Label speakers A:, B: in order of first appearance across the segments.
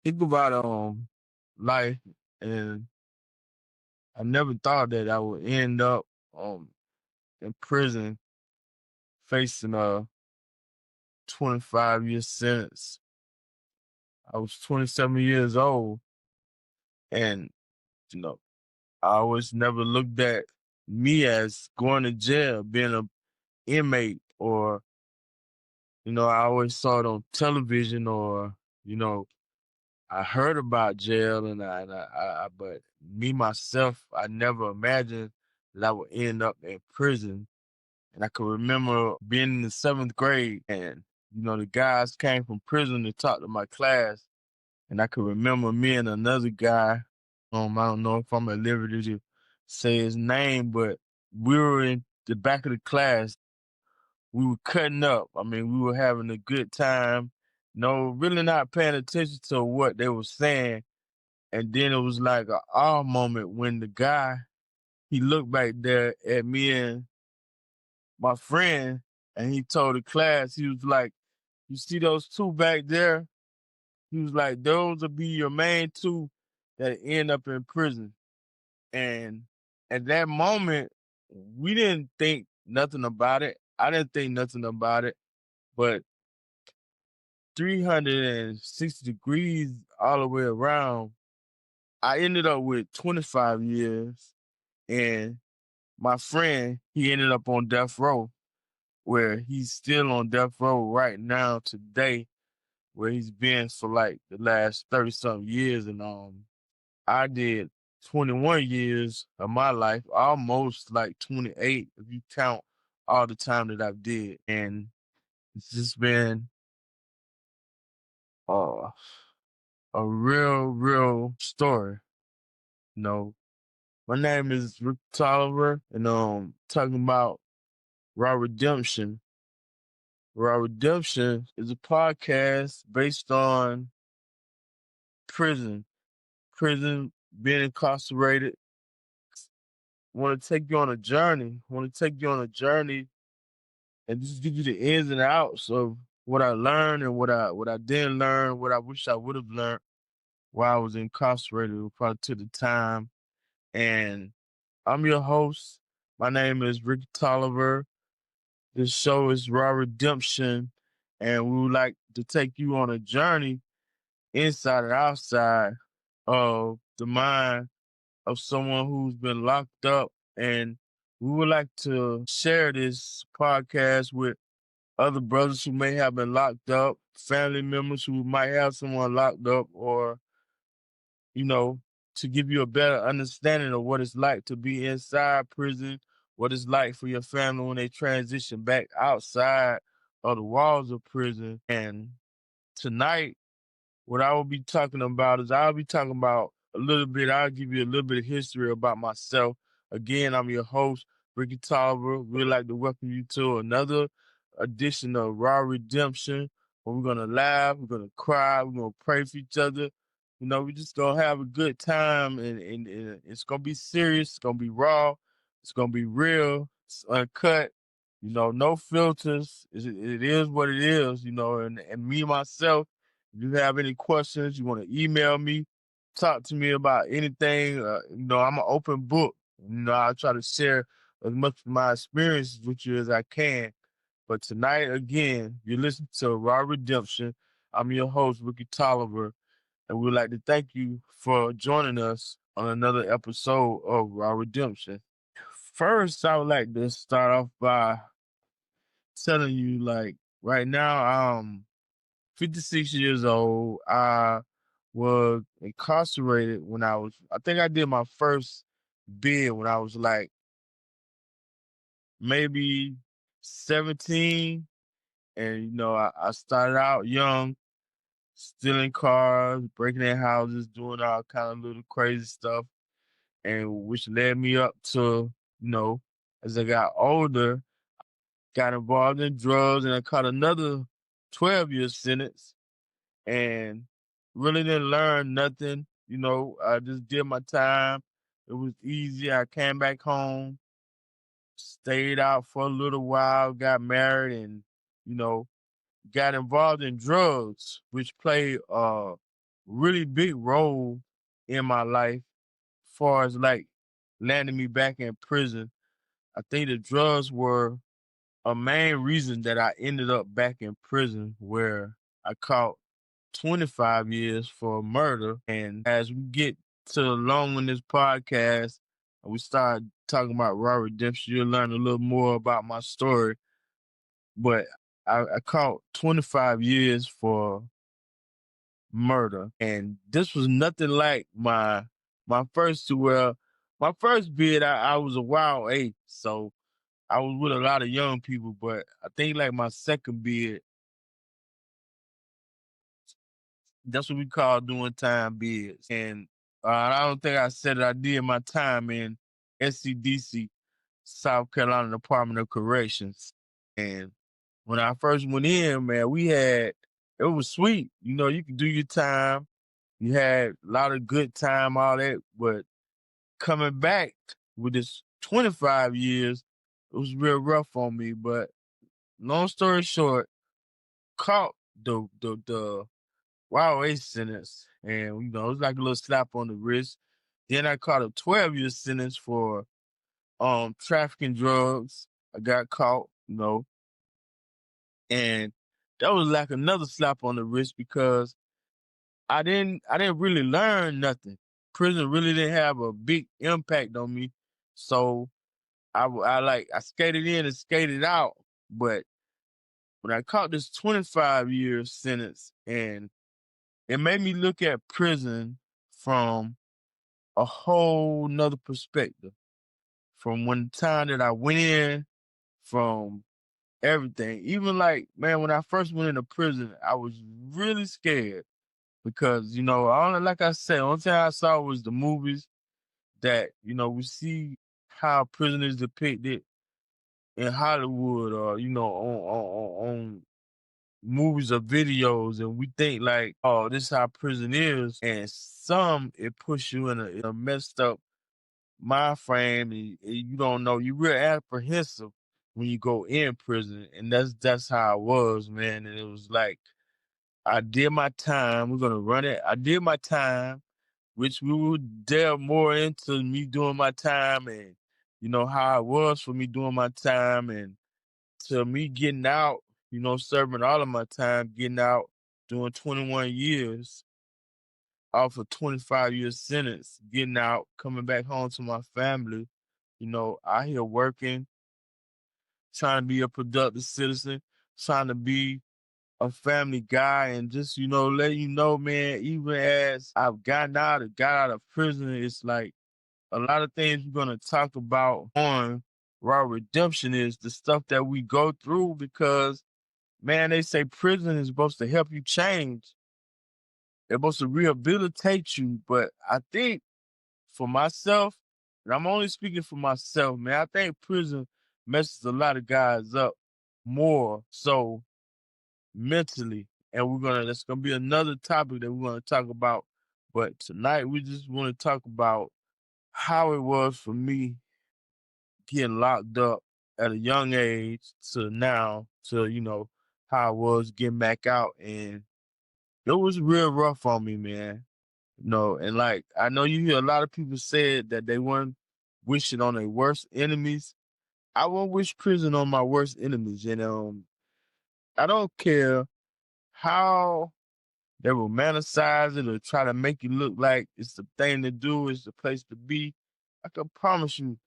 A: Think about life, and I never thought that I would end up in prison facing a 25-year sentence. I was 27 years old, and you know I always never looked at me as going to jail, being a inmate, or I always saw it on television, or you know I heard about jail, but me myself, I never imagined that I would end up in prison. And I can remember being in the seventh grade, and the guys came from prison to talk to my class, and I can remember me and another guy. I don't know if I'm at liberty to say his name, but we were in the back of the class. We were cutting up. I mean, we were having a good time. No, really not paying attention to what they were saying. And then it was like a awe moment when the guy, he looked back there at me and my friend, and he told the class, he was like, "You see those two back there?" He was like, "Those will be your main two that end up in prison." And at that moment, we didn't think nothing about it. I didn't think nothing about it. But 360 degrees all the way around, I ended up with 25 years. And my friend, he ended up on death row, where he's still on death row right now today, where he's been for like the last 30 something years. And I did 21 years of my life, almost like 28 if you count all the time that I've did. And it's just been uh, a real story. You know, my name is Rick Tolliver, and talking about Raw Redemption. Raw Redemption is a podcast based on prison, prison, being incarcerated. Want to take you on a journey. Want to take you on a journey and just give you the ins and outs of what I learned and what I didn't learn, what I wish I would have learned while I was incarcerated prior to the time. And I'm your host. My name is Rick Tolliver. This show is Raw Redemption, and we would like to take you on a journey inside and outside of the mind of someone who's been locked up. And we would like to share this podcast with other brothers who may have been locked up, family members who might have someone locked up, or, you know, to give you a better understanding of what it's like to be inside prison, what it's like for your family when they transition back outside of the walls of prison. And tonight, what I will be talking about is I'll be talking about I'll give you a little bit of history about myself. Again, I'm your host, Ricky Tolliver. We'd like to welcome you to another edition of Raw Redemption, where we're going to laugh, we're going to cry, we're going to pray for each other. We're just going to have a good time, and it's going to be serious, it's going to be raw, it's going to be real, it's uncut, no filters. It is what it is, and me, myself, if you have any questions, you want to email me, talk to me about anything. I'm an open book. I try to share as much of my experiences with you as I can. But tonight, again, you listen to Raw Redemption. I'm your host, Ricky Tolliver, and we'd like to thank you for joining us on another episode of Raw Redemption. First, I would like to start off by telling you, like, right now, 56 years old. I was incarcerated I think I did my first bid when I was like maybe 17. And, I started out young, stealing cars, breaking in houses, doing all kind of little crazy stuff. And which led me up to, as I got older, got involved in drugs, and I caught another 12-year sentence and really didn't learn nothing. I just did my time. It was easy. I came back home, stayed out for a little while, got married, and, you know, got involved in drugs, which played really big role in my life as far as like landing me back in prison. I think the drugs were a main reason that I ended up back in prison where I caught 25 years for murder. And as we get to along in this podcast, we start talking about raw redemption, you'll learn a little more about my story. But I caught 25 years for murder. And this was nothing like my first two. Well, my first bid, I was a wild eight. So I was with a lot of young people, but I think like my second bid, that's what we call doing time bids. And I don't think I said it. I did my time in SCDC, South Carolina Department of Corrections. And when I first went in, man, it was sweet. You know, you could do your time. You had a lot of good time, all that. But coming back with this 25 years, it was real rough on me. But long story short, caught the wild ace sentence, and it was like a little slap on the wrist. Then I caught a 12-year sentence for trafficking drugs. I got caught, and that was like another slap on the wrist because I didn't really learn nothing. Prison really didn't have a big impact on me, so I skated in and skated out. But when I caught this 25-year sentence, and it made me look at prison from a whole nother perspective. From one time that I went in, from everything. Even like, man, when I first went into prison, I was really scared because, only like I said, only thing I saw was the movies that, we see how prison is depicted in Hollywood or, on movies or videos, and we think like, oh, this is how prison is. And some it push you in a messed up mind frame, and you don't know, you're real apprehensive when you go in prison. And that's how I was, man. And it was like I did my time. We're gonna run it. I did my time, which we will delve more into me doing my time and how it was for me doing my time and to me getting out, serving all of my time, getting out, doing 21 years off a 25-year sentence, getting out, coming back home to my family, out here working, trying to be a productive citizen, trying to be a family guy, and just, letting you know, man, even as I've got out of prison, it's like a lot of things we're going to talk about on Raw Redemption is the stuff that we go through because, man, they say prison is supposed to help you change. They're supposed to rehabilitate you. But I think for myself, and I'm only speaking for myself, man, I think prison messes a lot of guys up more so mentally. And that's gonna be another topic that we're gonna talk about. But tonight we just want to talk about how it was for me getting locked up at a young age to now to, how I was getting back out. And it was real rough on me, man. And like I know you hear a lot of people say that they wouldn't wish it on their worst enemies. I won't wish prison on my worst enemies. And I don't care how they romanticize it or try to make you look like it's the thing to do, it's the place to be. I can promise you,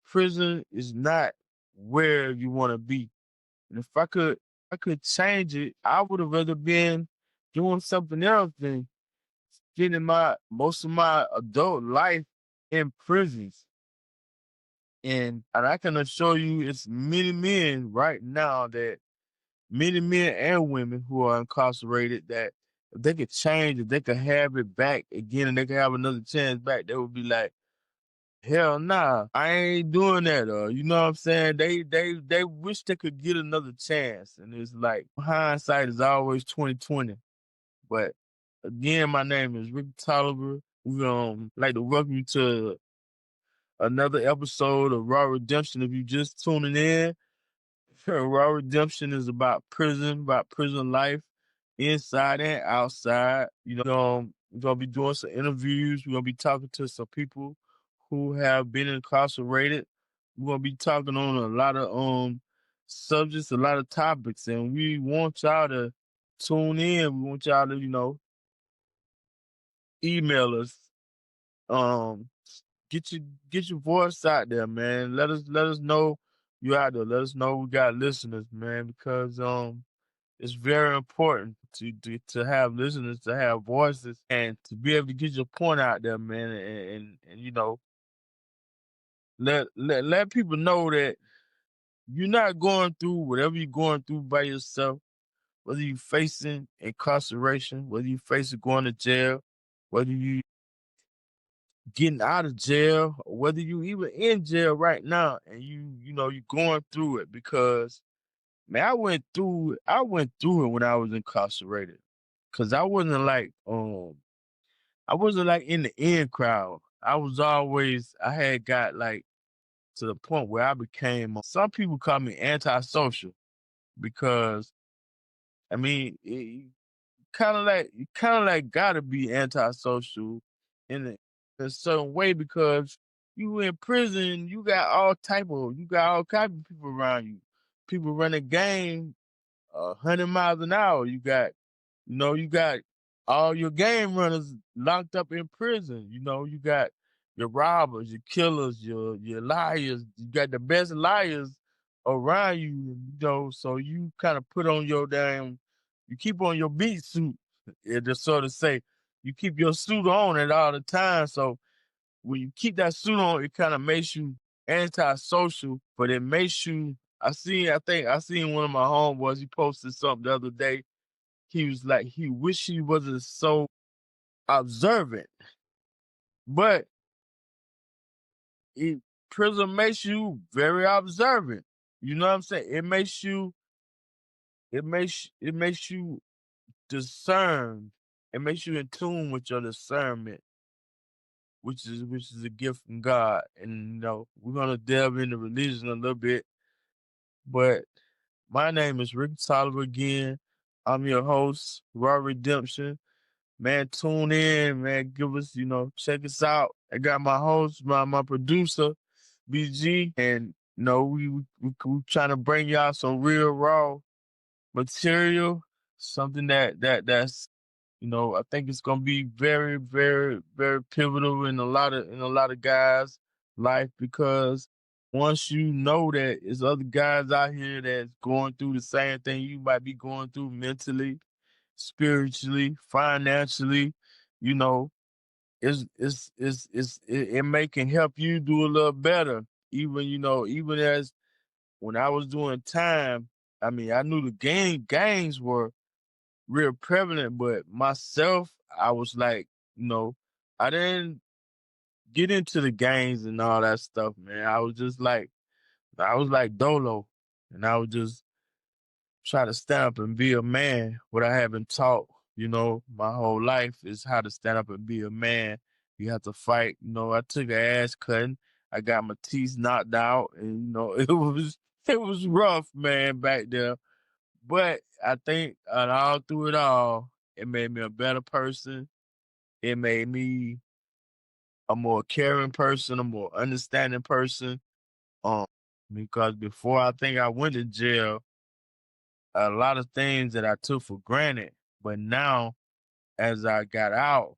A: prison is not where you want to be. And if I could change it, I would have rather been doing something else than spending most of my adult life in prisons. And I can assure you it's many men right now many men and women who are incarcerated that if they could change, if they could have it back again and they could have another chance back, they would be like, hell nah, I ain't doing that. Or you know what I'm saying? They wish they could get another chance. And it's like hindsight is always 2020. But again, my name is Rick Tolliver. We like to welcome you to another episode of Raw Redemption. If you just tuning in, Raw Redemption is about prison life. inside and outside. We're gonna be doing some interviews. We're gonna be talking to some people who have been incarcerated. We're gonna be talking on a lot of subjects, a lot of topics, and we want y'all to tune in. We want y'all to, email us. Um, get your get your voice out there, man. Let us know you out there. Let us know we got listeners, man, because it's very important to have listeners, to have voices, and to be able to get your point out there, man, and let people know that you're not going through whatever you're going through by yourself. Whether you facing incarceration, whether you facing going to jail, whether you getting out of jail, or whether you even in jail right now, and you're going through it, because man, I went through it when I was incarcerated. Cause I wasn't like in the in crowd. I had got like to the point where I became, some people call me antisocial, because I mean, you kind of like gotta be antisocial in a certain way, because you in prison, you got all type of people around you. People run a game 100 miles an hour. You got all your game runners locked up in prison. You got your robbers, your killers, your liars. You got the best liars around you. So you kind of you keep on your beat suit. It just sort of say you keep your suit on at all the time. So when you keep that suit on, it kind of makes you antisocial, but it makes you. I seen one of my homeboys. He posted something the other day. He was like, he wished he wasn't so observant, but it, prison makes you very observant. You know what I'm saying? It makes you discern. It makes you in tune with your discernment, which is a gift from God. And we're gonna delve into religion a little bit, but my name is Rick Tolliver again. I'm your host, Raw Redemption. Man, tune in, man. Give us, check us out. I got my host, my producer, BG, and we trying to bring y'all some real raw material, something that's I think it's gonna be very, very, very pivotal in a lot of guys' life, because once you know that there's other guys out here that's going through the same thing you might be going through mentally, spiritually, financially, you know, it may can help you do a little better. Even as when I was doing time, I mean, I knew the gangs were real prevalent, but myself, I was like, I didn't get into the gangs and all that stuff, man. I was like Dolo, and I would just try to stand up and be a man. What I have been taught, my whole life is how to stand up and be a man. You have to fight. I took an ass cutting. I got my teeth knocked out, and it was rough, man, back there. But I think all through it all, it made me a better person. It made me a more caring person, a more understanding person. Um, because before I think I went to jail, a lot of things that I took for granted. But now, as I got out,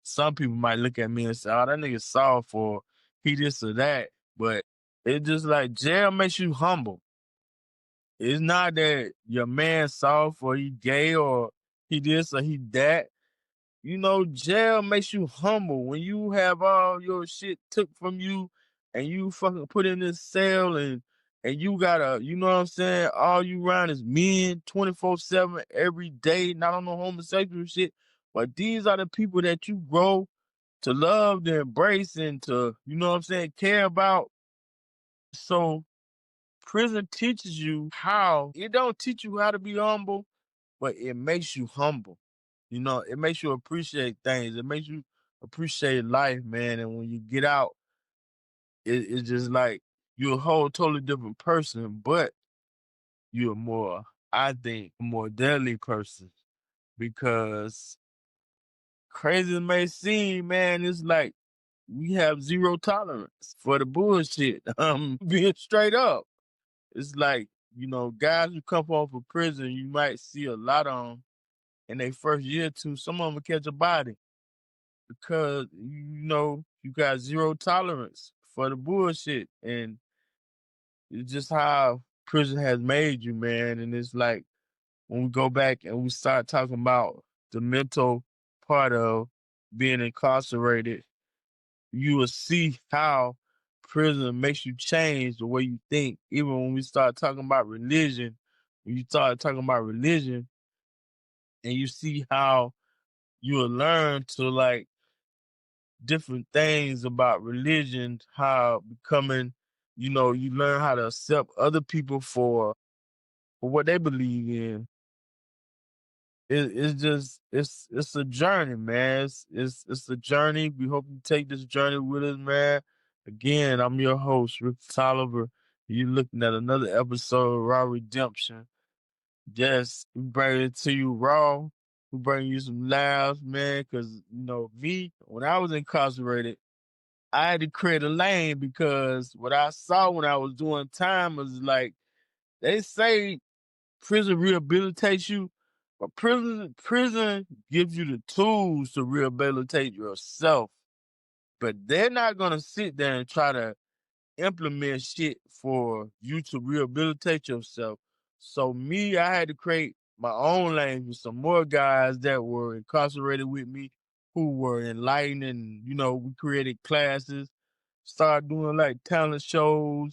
A: some people might look at me and say, "Oh, that nigga soft for he this or that." But it's just like jail makes you humble. It's not that your man soft or he gay or he this or he that. Jail makes you humble when you have all your shit took from you and you fucking put in this cell, and you gotta, you know what I'm saying? All you around is men 24/7 every day, not on no homosexual shit. But these are the people that you grow to love, to embrace, and to, you know what I'm saying, care about. So prison teaches you how, it don't teach you how to be humble, but it makes you humble. It makes you appreciate things. It makes you appreciate life, man. And when you get out, it's just like you're a whole totally different person, but you're more, I think, a more deadly person. because crazy as it may seem, man, it's like we have zero tolerance for the bullshit. Being straight up. It's like, guys who come home from prison, you might see a lot of them in their first year or two. Some of them will catch a body because, you got zero tolerance for the bullshit. And it's just how prison has made you, man. And it's like when we go back and we start talking about the mental part of being incarcerated, you will see how prison makes you change the way you think. Even when we start talking about religion, when you start talking about religion and you see how you will learn to like different things about religion, how becoming, you learn how to accept other people for what they believe in. It's just it's a journey, man. It's a journey. We hope you take this journey with us, man. Again, I'm your host, Rick Tolliver. You're looking at another episode of Raw Redemption. Yes, we bring it to you raw. We bring you some laughs, man. Cause me, when I was incarcerated, I had to create a lane because what I saw when I was doing time was like they say prison rehabilitates you, but prison gives you the tools to rehabilitate yourself. But they're not gonna sit there and try to implement shit for you to rehabilitate yourself. So me, I had to create my own lane with some more guys that were incarcerated with me who were enlightened, and we created classes, started doing like talent shows,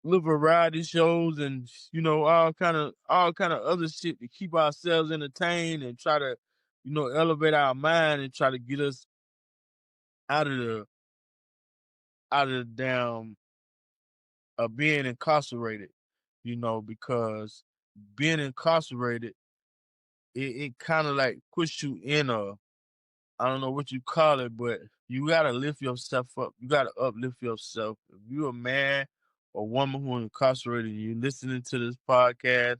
A: little variety shows, and all kind of other shit to keep ourselves entertained and try to elevate our mind and try to get us out of the damn being incarcerated, because being incarcerated, it kind of like puts you in a, I don't know what you call it, but you gotta lift yourself up. You gotta uplift yourself. If you're a man or woman who is incarcerated and you listening to this podcast,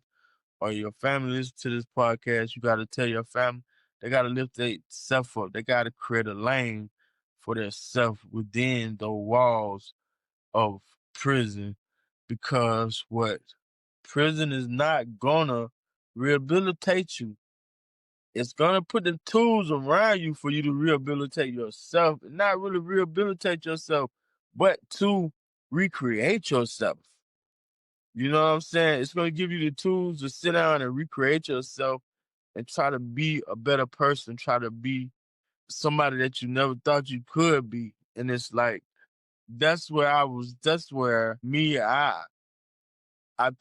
A: or your family listen to this podcast, you gotta tell your family they gotta lift their self up. They gotta create a lane for their self within the walls of prison, because what prison is not gonna rehabilitate you. It's gonna put the tools around you for you to rehabilitate yourself, and not really rehabilitate yourself, but to recreate yourself. You know what I'm saying? It's gonna give you the tools to sit down and recreate yourself and try to be a better person, try to be somebody that you never thought you could be. And it's like that's where me, I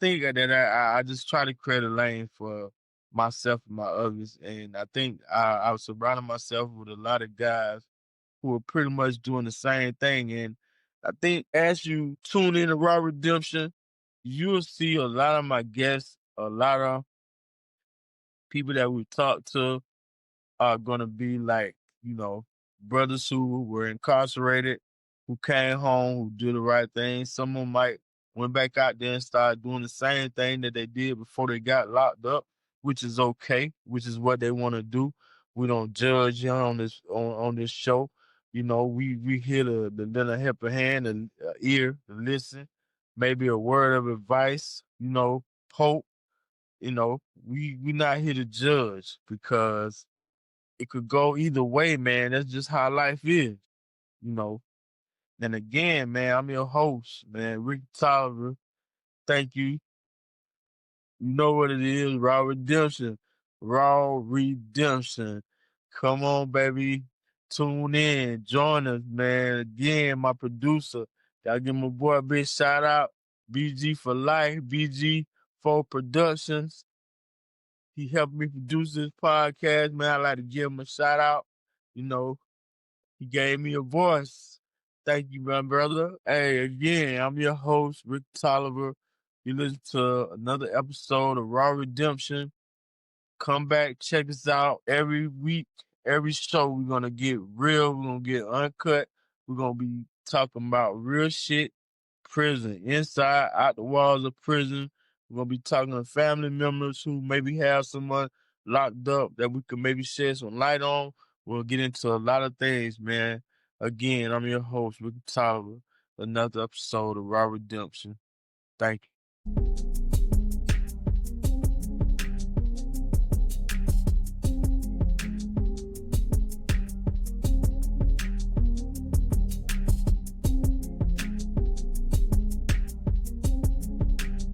A: think that I just try to create a lane for myself and my others. And I think I was surrounding myself with a lot of guys who are pretty much doing the same thing. And I think as you tune in to Raw Redemption, you'll see a lot of my guests, a lot of people that we talked to are gonna be like, brothers who were incarcerated, who came home, who did the right thing. Some of them might went back out there and started doing the same thing that they did before they got locked up, which is okay, which is what they want to do. We don't judge you on this show. We here to lend a helping hand, and ear to listen, maybe a word of advice, hope. We not here to judge because it could go either way, man. That's just how life is, you know. And again, man, I'm your host, man, Rick Tolliver. Thank you. You know what it is, Raw Redemption. Raw Redemption. Come on, baby. Tune in. Join us, man. Again, my producer. Gotta give my boy a big shout out. BG for life. BG for Productions. He helped me produce this podcast, man. I like to give him a shout out. You know, he gave me a voice. Thank you, my brother. Hey, again, I'm your host, Rick Tolliver. You listen to another episode of Raw Redemption. Come back, check us out every week, every show. We're going to get real. We're going to get uncut. We're going to be talking about real shit, prison, inside, out the walls of prison. We're going to be talking to family members who maybe have someone locked up that we could maybe shed some light on. We'll get into a lot of things, man. Again, I'm your host, Rick Tolliver. Another episode of Raw Redemption. Thank you.